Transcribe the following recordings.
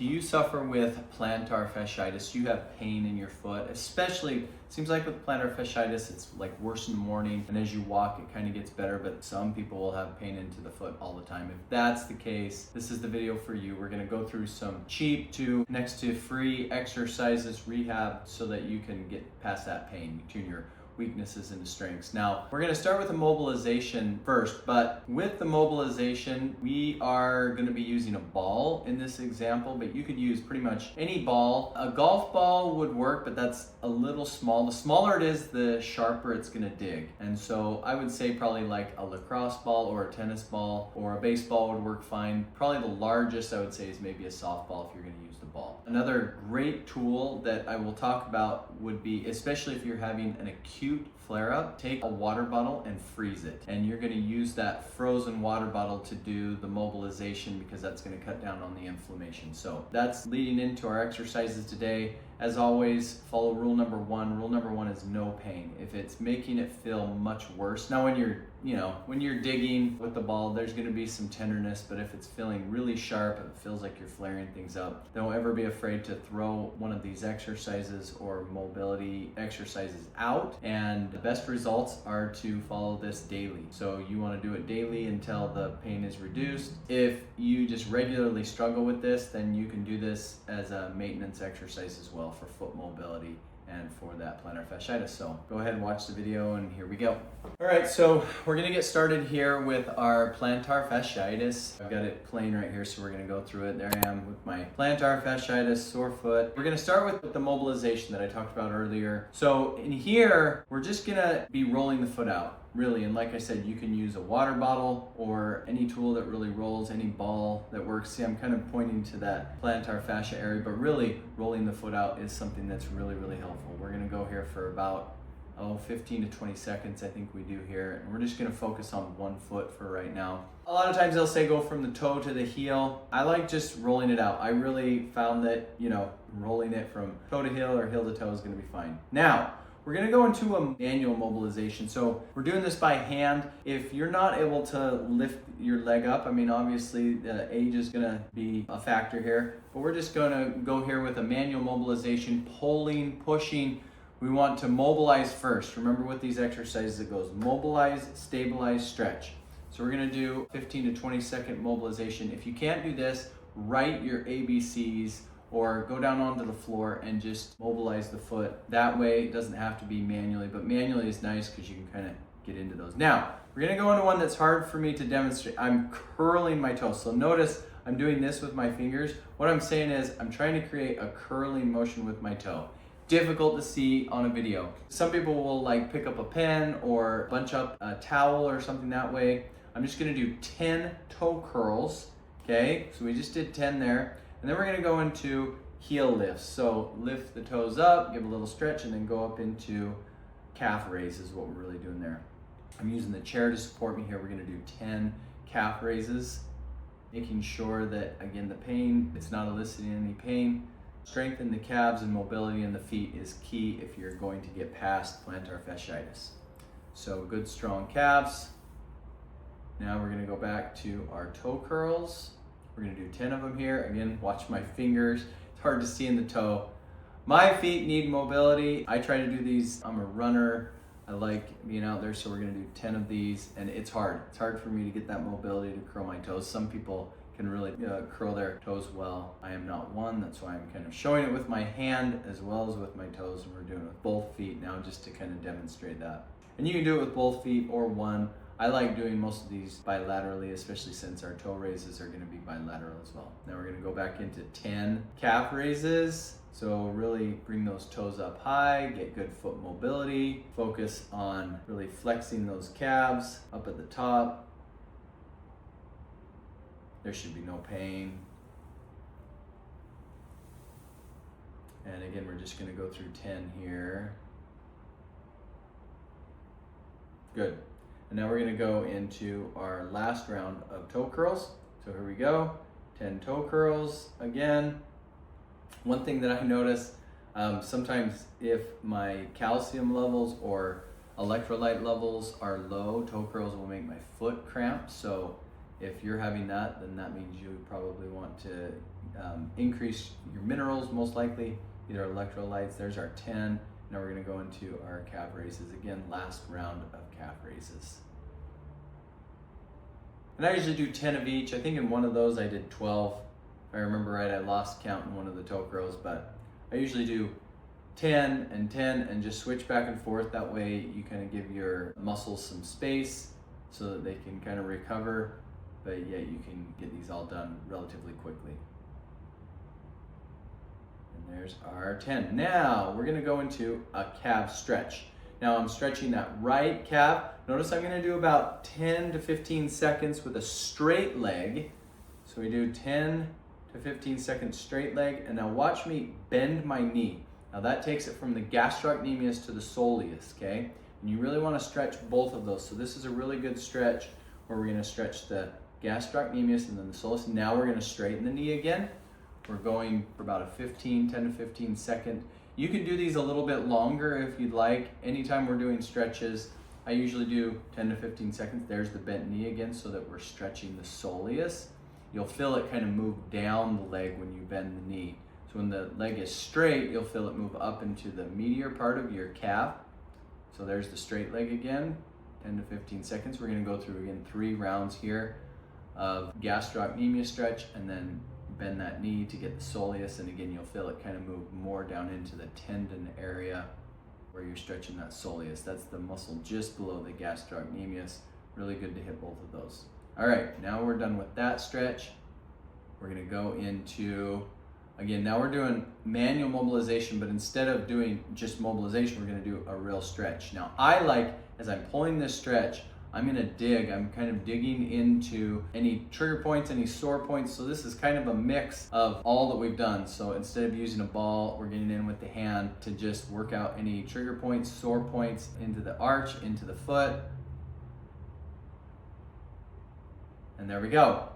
Do you suffer with plantar fasciitis? You have pain in your foot, especially, seems like with plantar fasciitis, it's like worse in the morning, and as you walk, it kind of gets better, but some people will have pain into the foot all the time. If that's the case, this is the video for you. We're gonna go through some cheap to next to free exercises, rehab, so that you can get past that pain, tune your weaknesses into strengths. Now, we're gonna start with the mobilization first, but with the mobilization, we are gonna be using a ball in this example, but you could use pretty much any ball. A golf ball would work, but that's a little small. The smaller it is, the sharper it's gonna dig. And so I would say probably like a lacrosse ball or a tennis ball or a baseball would work fine. Probably the largest I would say is maybe a softball if you're gonna use the ball. Another great tool that I will talk about would be, especially if you're having an acute flare-up, take a water bottle and freeze it. And you're gonna use that frozen water bottle to do the mobilization because that's gonna cut down on the inflammation. So that's leading into our exercises today. As always, follow rule number one. Rule number one is no pain. If it's making it feel much worse, now when you're digging with the ball, there's gonna be some tenderness, but if it's feeling really sharp, it feels like you're flaring things up, don't ever be afraid to throw one of these exercises or mobility exercises out. And the best results are to follow this daily. So you wanna do it daily until the pain is reduced. If you just regularly struggle with this, then you can do this as a maintenance exercise as well for foot mobility and for that plantar fasciitis. So go ahead and watch the video and here we go. All right, so we're gonna get started here with our plantar fasciitis. I've got it playing right here, so we're gonna go through it. There I am with my plantar fasciitis, sore foot. We're gonna start with the mobilization that I talked about earlier. So in here, we're just gonna be rolling the foot out. Really, and like I said, you can use a water bottle or any tool that really rolls, any ball that works. See, I'm kind of pointing to that plantar fascia area, but really rolling the foot out is something that's really, really helpful. We're gonna go here for about 15 to 20 seconds, I think we do here. And we're just gonna focus on one foot for right now. A lot of times they'll say go from the toe to the heel. I like just rolling it out. I really found that, rolling it from toe to heel or heel to toe is gonna be fine. Now, we're gonna go into a manual mobilization. So we're doing this by hand. If you're not able to lift your leg up, I mean, obviously the age is gonna be a factor here, but we're just gonna go here with a manual mobilization, pulling, pushing. We want to mobilize first. Remember with these exercises, it goes mobilize, stabilize, stretch. So we're gonna do 15 to 20 second mobilization. If you can't do this, write your ABCs or go down onto the floor and just mobilize the foot. That way it doesn't have to be manually, but manually is nice because you can kind of get into those. Now, we're gonna go into one that's hard for me to demonstrate. I'm curling my toes. So notice I'm doing this with my fingers. What I'm saying is I'm trying to create a curling motion with my toe. Difficult to see on a video. Some people will like pick up a pen or bunch up a towel or something that way. I'm just gonna do 10 toe curls, okay? So we just did 10 there. And then we're gonna go into heel lifts. So lift the toes up, give a little stretch, and then go up into calf raise is what we're really doing there. I'm using the chair to support me here. We're gonna do 10 calf raises, making sure that, again, the pain, it's not eliciting any pain. Strengthen the calves and mobility in the feet is key if you're going to get past plantar fasciitis. So good strong calves. Now we're gonna go back to our toe curls. We're gonna do 10 of them here. Again, watch my fingers. It's hard to see in the toe. My feet need mobility. I try to do these. I'm a runner. I like being out there, so we're gonna do 10 of these, and it's hard. It's hard for me to get that mobility to curl my toes. Some people can really curl their toes well. I am not one. That's why I'm kind of showing it with my hand as well as with my toes, and we're doing it with both feet now just to kind of demonstrate that. And you can do it with both feet or one. I like doing most of these bilaterally, especially since our toe raises are gonna be bilateral as well. Now we're gonna go back into 10 calf raises. So really bring those toes up high, get good foot mobility, focus on really flexing those calves up at the top. There should be no pain. And again, we're just gonna go through 10 here. Good. And now we're gonna go into our last round of toe curls. So here we go, 10 toe curls again. One thing that I notice, sometimes if my calcium levels or electrolyte levels are low, toe curls will make my foot cramp. So If you're having that, then that means you probably want to increase your minerals, most likely, either electrolytes. There's our 10. Now we're gonna go into our calf raises. Again, last round of calf raises. And I usually do 10 of each. I think in one of those I did 12. If I remember right, I lost count in one of the toe curls, but I usually do 10 and 10 and just switch back and forth. That way you kind of give your muscles some space so that they can kind of recover, but yet you can get these all done relatively quickly. And there's our 10. Now we're gonna go into a calf stretch. Now I'm stretching that right calf. Notice I'm gonna do about 10 to 15 seconds with a straight leg. So we do 10 to 15 seconds straight leg, and now watch me bend my knee. Now that takes it from the gastrocnemius to the soleus, okay? And you really wanna stretch both of those. So this is a really good stretch where we're gonna stretch the gastrocnemius and then the soleus. Now we're gonna straighten the knee again. We're going for about a 10 to 15 second. You can do these a little bit longer if you'd like. Anytime we're doing stretches, I usually do 10 to 15 seconds. There's the bent knee again so that we're stretching the soleus. You'll feel it kind of move down the leg when you bend the knee. So when the leg is straight, you'll feel it move up into the medial part of your calf. So there's the straight leg again, 10 to 15 seconds. We're gonna go through again 3 rounds here of gastrocnemius stretch and then bend that knee to get the soleus, and again you'll feel it kind of move more down into the tendon area where you're stretching that soleus. That's the muscle just below the gastrocnemius. Really good to hit both of those. All right, now we're done with that stretch. We're gonna go into, again, now we're doing manual mobilization, but instead of doing just mobilization, we're gonna do a real stretch. Now I like, as I'm pulling this stretch, I'm kind of digging into any trigger points, any sore points. So this is kind of a mix of all that we've done. So instead of using a ball, we're getting in with the hand to just work out any trigger points, sore points into the arch, into the foot. And there we go.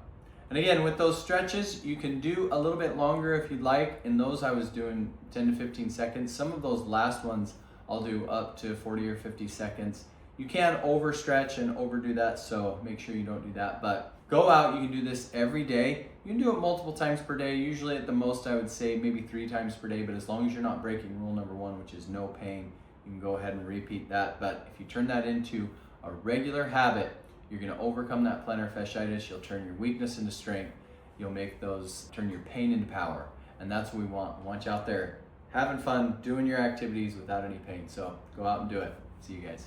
And again, with those stretches, you can do a little bit longer if you'd like. In those, I was doing 10 to 15 seconds. Some of those last ones, I'll do up to 40 or 50 seconds. You can overstretch and overdo that, so make sure you don't do that. But go out, you can do this every day. You can do it multiple times per day. Usually at the most, I would say maybe 3 times per day, but as long as you're not breaking rule number 1, which is no pain, you can go ahead and repeat that. But if you turn that into a regular habit, you're gonna overcome that plantar fasciitis. You'll turn your weakness into strength. You'll turn your pain into power. And that's what we want. We want you out there having fun, doing your activities without any pain. So go out and do it. See you guys.